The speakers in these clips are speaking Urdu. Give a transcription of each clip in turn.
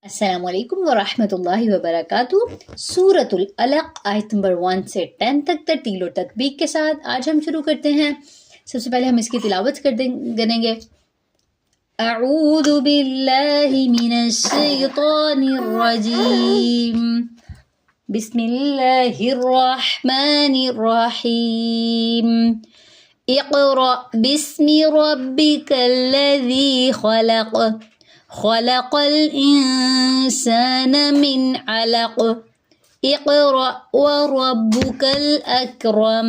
السلام علیکم ورحمۃ اللہ وبرکاتہ۔ سورۃ العلق آیت نمبر 1 سے 10 تک ترتیل و تطبیق کے ساتھ آج ہم شروع کرتے ہیں۔ سب سے پہلے ہم اس کی تلاوت کریں گے۔ اعوذ باللہ من الشیطان الرجیم، بسم اللہ الرحمن الرحیم۔ اقرأ باسم ربک الذی خلق، خلق الإنسان من علق، اقرأ وربك الأكرم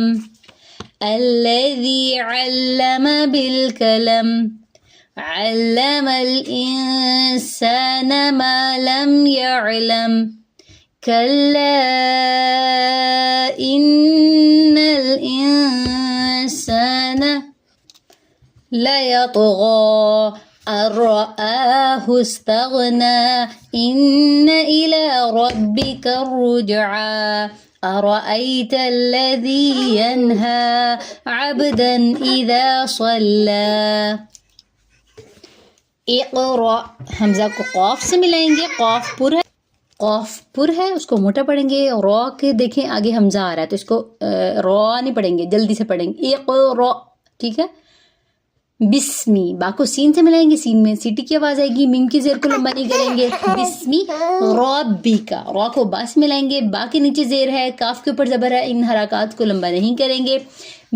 الذي علم بالقلم، علم الإنسان ما لم يعلم، كلا إن الإنسان ليطغى أن رآه استغنى، إن إلى ربك الرجعى، أرأيت الذي ينهى عبدا إذا صلى۔ اقرأ حمزہ کو قاف سے ملائیں گے، قاف پر ہے، قاف پر ہے، اس کو موٹا پڑھیں گے۔ را کے دیکھیں آگے حمزہ آ رہا ہے تو اس کو را نہیں پڑھیں گے، جلدی سے پڑھیں گے۔ اقرأ، ٹھیک ہے۔ بسمی، با کو سین سے ملائیں گے، سین میں سیٹی کی آواز آئے گی، میم کی زیر کو لمبا نہیں کریں گے۔ بسمی ربکا، را کو با سے ملائیں گے، با کے نیچے زیر ہے، کاف کے اوپر زبر ہے، ان حرکات کو لمبا نہیں کریں گے۔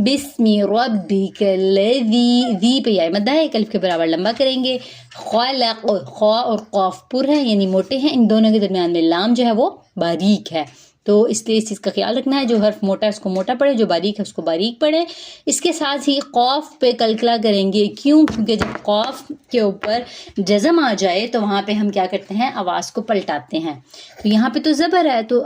بسمی ربک الذی، ذی پہ یا مدہ ہے، ایک الف کے برابر لمبا کریں گے۔ خلق، خا اور قاف پر ہے یعنی موٹے ہیں، ان دونوں کے درمیان میں لام جو ہے وہ باریک ہے، تو اس لیے اس چیز کا خیال رکھنا ہے، جو حرف موٹا ہے اس کو موٹا پڑھے، جو باریک ہے اس کو باریک پڑھے۔ اس کے ساتھ ہی قاف پہ کلکلا کریں گے، کیوں؟ کیونکہ جب قاف کے اوپر جزم آ جائے تو وہاں پہ ہم کیا کرتے ہیں، آواز کو پلٹاتے ہیں۔ تو یہاں پہ تو زبر ہے، تو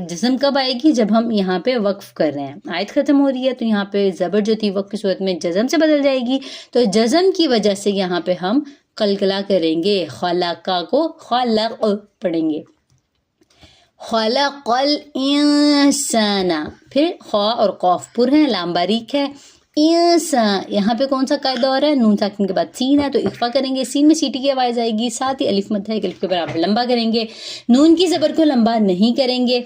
جزم کب آئے گی؟ جب ہم یہاں پہ وقف کر رہے ہیں، آیت ختم ہو رہی ہے تو یہاں پہ زبر جو تھی وقف کی صورت میں جزم سے بدل جائے گی، تو جزم کی وجہ سے یہاں پہ ہم کلکلا کریں گے، خلقا کو خلق پڑھیں گے۔ خلق الانسان، پھر خا اور قاف پر ہیں، لام باریک ہے۔ انسان، یہاں پہ کون سا قاعدہ ہو رہا ہے؟ نون ساکن کے بعد سین ہے تو اخفا کریں گے، سین میں سیٹی کی آواز آئے گی، ساتھ ہی الف مد ہے، ایک الف کے برابر لمبا کریں گے، نون کی زبر کو لمبا نہیں کریں گے۔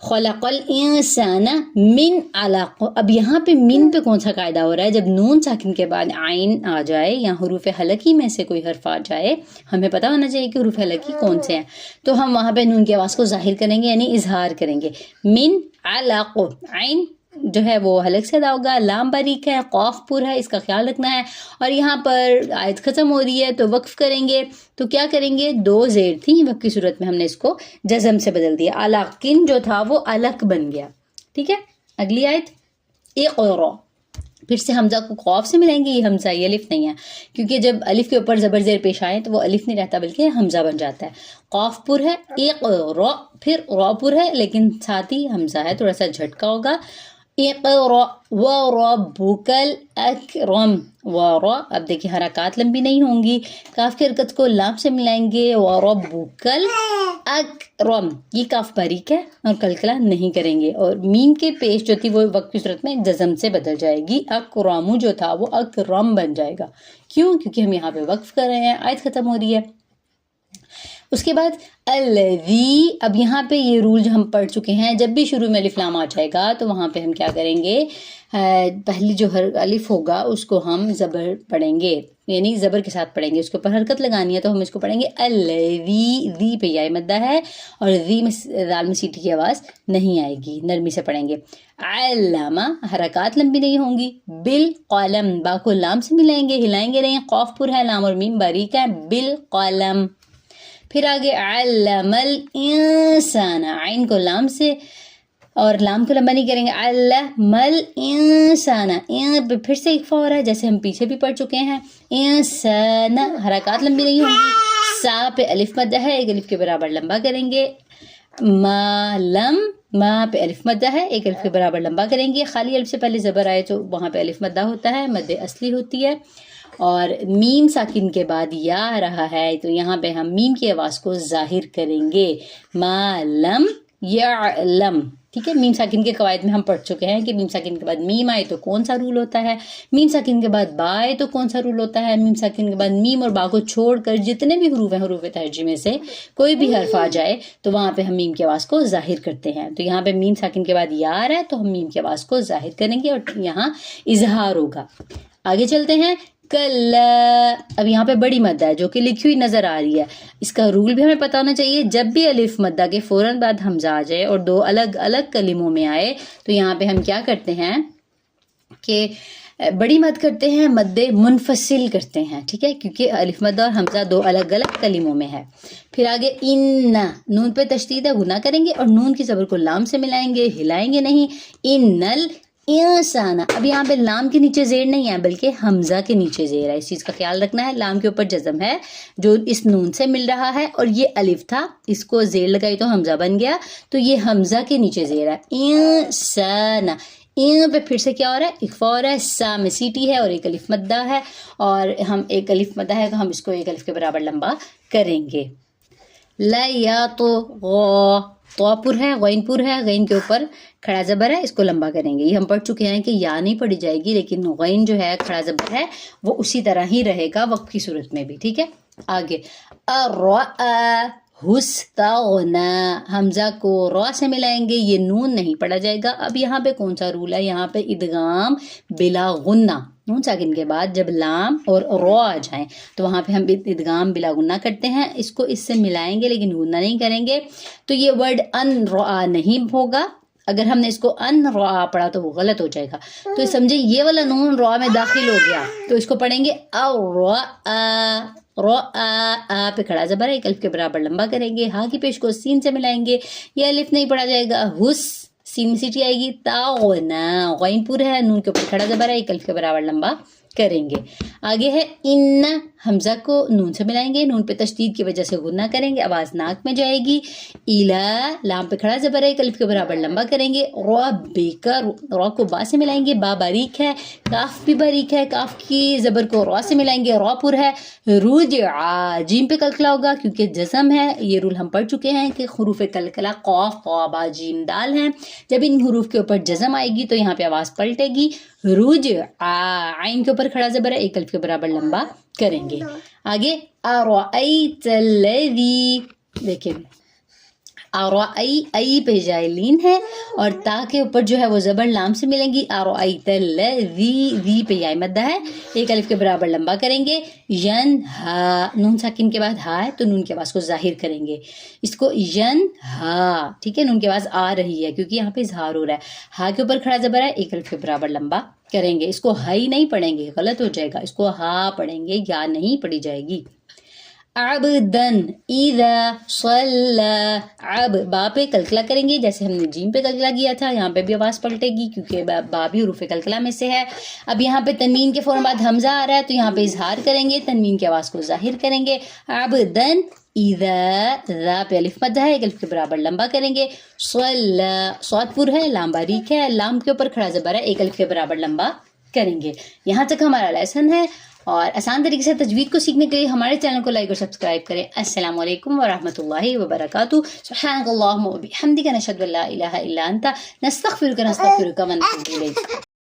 خلق الانسان من علق، اب یہاں پہ من پہ کون سا قاعدہ ہو رہا ہے؟ جب نون ساکن کے بعد عین آ جائے یا حروف حلقی میں سے کوئی حرف آ جائے، ہمیں پتہ ہونا چاہیے کہ حروف حلقی کون سے ہیں، تو ہم وہاں پہ نون کی آواز کو ظاہر کریں گے یعنی اظہار کریں گے۔ من علق، عین جو ہے وہ حلق سے ادا ہوگا، لام باریک ہے، قاف پر ہے، اس کا خیال رکھنا ہے۔ اور یہاں پر آیت ختم ہو رہی ہے تو وقف کریں گے، تو کیا کریں گے؟ دو زیر تھی، وقف کی صورت میں ہم نے اس کو جزم سے بدل دیا، علاقن جو تھا وہ علق بن گیا، ٹھیک ہے۔ اگلی آیت اقرا، پھر سے حمزہ کو قاف سے ملائیں گے، یہ حمزہ یہ الف نہیں ہے، کیونکہ جب الف کے اوپر زبر زیر پیش آئے تو وہ الف نہیں رہتا بلکہ حمزہ بن جاتا ہے۔ قاف پر ہے، اقرا، پھر را پر ہے لیکن ساتھ ہی حمزہ ہے، تھوڑا سا جھٹکا ہوگا۔ اقرأ وربک الاکرم، ورا، اب دیکھیں حرکات لمبی نہیں ہوں گی، کاف کی حرکت کو لام سے ملائیں گے، وربک الاکرم، یہ کاف باریک ہے اور کلکلا نہیں کریں گے، اور میم کے پیش جو تھی وہ وقت کی صورت میں جزم سے بدل جائے گی، اکرم جو تھا وہ اکرم بن جائے گا، کیوں؟ کیونکہ ہم یہاں پہ وقف کر رہے ہیں، آیت ختم ہو رہی ہے۔ اس کے بعد الذی، اب یہاں پہ یہ رول جو ہم پڑھ چکے ہیں، جب بھی شروع میں الف لام آ جائے گا تو وہاں پہ ہم کیا کریں گے، پہلی جو الف ہوگا اس کو ہم زبر پڑھیں گے، یعنی زبر کے ساتھ پڑھیں گے، اس کے اوپر حرکت لگانی ہے تو ہم اس کو پڑھیں گے الذی، ذی پہ یا مدہ ہے اور ذی میں دال میں سیٹی کی آواز نہیں آئے گی، نرمی سے پڑھیں گے۔ علامہ، حرکات لمبی نہیں ہوں گی۔ بالقلم، با کو لام سے ملائیں گے، ہلائیں گے نہیں، قاف پر ہے، لام اور میم باریک ہے۔ بالقلم، پھر آگے علم الانسان، عین کو لام سے اور لام کو لمبا نہیں کریں گے، علم الانسان، پھر سے اخفا ہو رہا ہے جیسے ہم پیچھے بھی پڑھ چکے ہیں۔ انسان، حرکات لمبی نہیں ہوں گی، سا پہ الف مدہ ہے، ایک الف کے برابر لمبا کریں گے۔ مالم، ما پہ الف مدہ ہے، ایک الف کے برابر لمبا کریں گے، خالی الف سے پہلے زبر آئے تو وہاں پہ الف مدہ ہوتا ہے، مد اصلی ہوتی ہے، اور میم ساکن کے بعد یا آ رہا ہے تو یہاں پہ ہم میم کی آواز کو ظاہر کریں گے، ما لم یعلم، ٹھیک ہے. میم ساکن کے قواعد میں ہم پڑھ چکے ہیں کہ میم ساکن کے بعد میم آئے تو کون سا رول ہوتا ہے, میم ساکن کے بعد با آئے تو کون سا رول ہوتا ہے, میم ساکن کے بعد میم اور با کو چھوڑ کر جتنے بھی حروف ہیں حروف ترجیح میں سے کوئی بھی حرف آ جائے تو وہاں پہ ہم میم کی آواز کو ظاہر کرتے ہیں. تو یہاں پہ میم ساکن کے بعد یا آ رہا ہے تو ہم میم کی آواز کو ظاہر کریں گے اور یہاں اظہار ہوگا. آگے چلتے ہیں. کل, اب یہاں پہ بڑی مدہ ہے جو کہ لکھی ہوئی نظر آ رہی ہے. اس کا رول بھی ہمیں پتہ ہونا چاہیے. جب بھی الف مدہ کے فوراً بعد حمزہ آ جائے اور دو الگ الگ کلموں میں آئے تو یہاں پہ ہم کیا کرتے ہیں کہ بڑی مد کرتے ہیں, مد منفصل کرتے ہیں. ٹھیک ہے, کیونکہ الف مدہ اور حمزہ دو الگ الگ کلموں میں ہے. پھر آگے ان, نون پہ تشدید ہے, گنا کریں گے اور نون کی زبر کو لام سے ملائیں گے, ہلائیں گے نہیں. انل انسان, اب یہاں پہ لام کے نیچے زیر نہیں ہے بلکہ حمزہ کے نیچے زیر ہے. اس چیز کا خیال رکھنا ہے. لام کے اوپر جزم ہے جو اس نون سے مل رہا ہے اور یہ الف تھا, اس کو زیر لگائی تو حمزہ بن گیا, تو یہ حمزہ کے نیچے زیر ہے. انسان, این پہ پھر سے کیا ہو رہا ہے, اخفا ہو رہا ہے. سا میں سیٹی ہے اور ایک الف مدہ ہے, اور ہم ایک الف مدہ ہے تو ہم اس کو ایک الف کے برابر لمبا کریں گے. لا یا تو غو, تو پر ہے, غین پر ہے, غین کے اوپر کھڑا زبر ہے, اس کو لمبا کریں گے. یہ ہم پڑھ چکے ہیں کہ یا نہیں پڑھی جائے گی, لیکن غین جو ہے کھڑا زبر ہے وہ اسی طرح ہی رہے گا وقف کی صورت میں بھی. ٹھیک ہے. آگے ہستغنا, حمزہ کو را سے ملائیں گے, یہ نون نہیں پڑھا جائے گا. اب یہاں پہ کون سا رول ہے, یہاں پہ ادغام بلا غنہ, نون ساکن کے بعد جب لام اور را آ جائیں تو وہاں پہ ہم ادغام بلا غنہ کرتے ہیں. اس کو اس سے ملائیں گے لیکن غنہ نہیں کریں گے. تو یہ ورڈ ان را نہیں ہوگا. اگر ہم نے اس کو ان را پڑھا تو وہ غلط ہو جائے گا. تو سمجھے یہ والا نون را میں داخل ہو گیا تو اس کو پڑھیں گے را پہ کھڑا زبر ہے, ایک الف کے برابر لمبا کریں گے. ہاں کی پیش کو سین سے ملائیں گے, یہ الف نہیں پڑھا جائے گا. ہس, سین میں سیٹی آئے گی. تاغنا, غین پور ہے, نون کے اوپر کھڑا زبر ہے, ایک الف کے برابر لمبا کریں گے. آگے ہے ان, حمزہ کو نون سے ملائیں گے, نون پہ تشدید کی وجہ سے غنہ کریں گے, آواز ناک میں جائے گی. الا, لام پہ کھڑا زبر ہے, ایک الف کے برابر لمبا کریں گے. ربک, را کو با سے ملائیں گے, با باریک ہے, کاف بھی باریک ہے, کاف کی زبر کو را سے ملائیں گے, را پر ہے. رجعا, جیم پہ کلکلا ہوگا کیونکہ جزم ہے. یہ رول ہم پڑھ چکے ہیں کہ حروف کلکلا قاف قا با جیم دال ہیں, جب ان حروف کے اوپر جزم آئے گی تو یہاں پہ آواز پلٹے گی. رجعا, عین کے اوپر کھڑا زبر ہے, ایک الف کے برابر لمبا کریں گے. آگے ارأیت الذی, دیکھیں ای پہ جائے لین ہے اور تا کے اوپر جو ہے وہ زبر لام سے ملیں گی. ارأیت الذی پہ یا مدہ ہے, ایک الف کے برابر لمبا کریں گے. ینہا, نون ساکن کے بعد ہا ہے تو نون کی آواز کو ظاہر کریں گے, اس کو ینہا. ٹھیک ہے, نون کی آواز آ رہی ہے کیونکہ یہاں پہ اظہار ہو رہا ہے. ہا کے اوپر کھڑا زبر ہے, ایک الف کے برابر لمبا کریں گے. اس کو ہائی نہیں پڑھیں گے, غلط ہو جائے گا. اس کو ہا پڑھیں گے, یا نہیں پڑھی جائے گی. عبدن اذا صلی, با پہ کلکلا کریں گے جیسے ہم نے جیم پہ کلکلا کیا تھا. یہاں پہ بھی آواز پلٹے گی کیونکہ با بھی حروف کلکلا میں سے ہے. اب یہاں پہ تنوین کے فوراً بعد حمزہ آ رہا ہے تو یہاں پہ اظہار کریں گے, تنوین کی آواز کو ظاہر کریں گے. عبدن اذا, ذا پہ الف مدہ ہے, ایک الف کے برابر لمبا کریں گے. صلی, صاد پر ہے, لام باریک ہے, لام کے اوپر کھڑا زبر ہے, ایک الف کے برابر لمبا کریں گے. یہاں تک ہمارا لیسن ہے, اور آسان طریقے سے تجوید کو سیکھنے کے لیے ہمارے چینل کو لائک اور سبسکرائب کریں. السلام علیکم ورحمۃ اللہ وبرکاتہ. سبحانک اللہم وبحمدک, نشہد ان لا الہ الا انت, نستغفرک ونتوب الیک.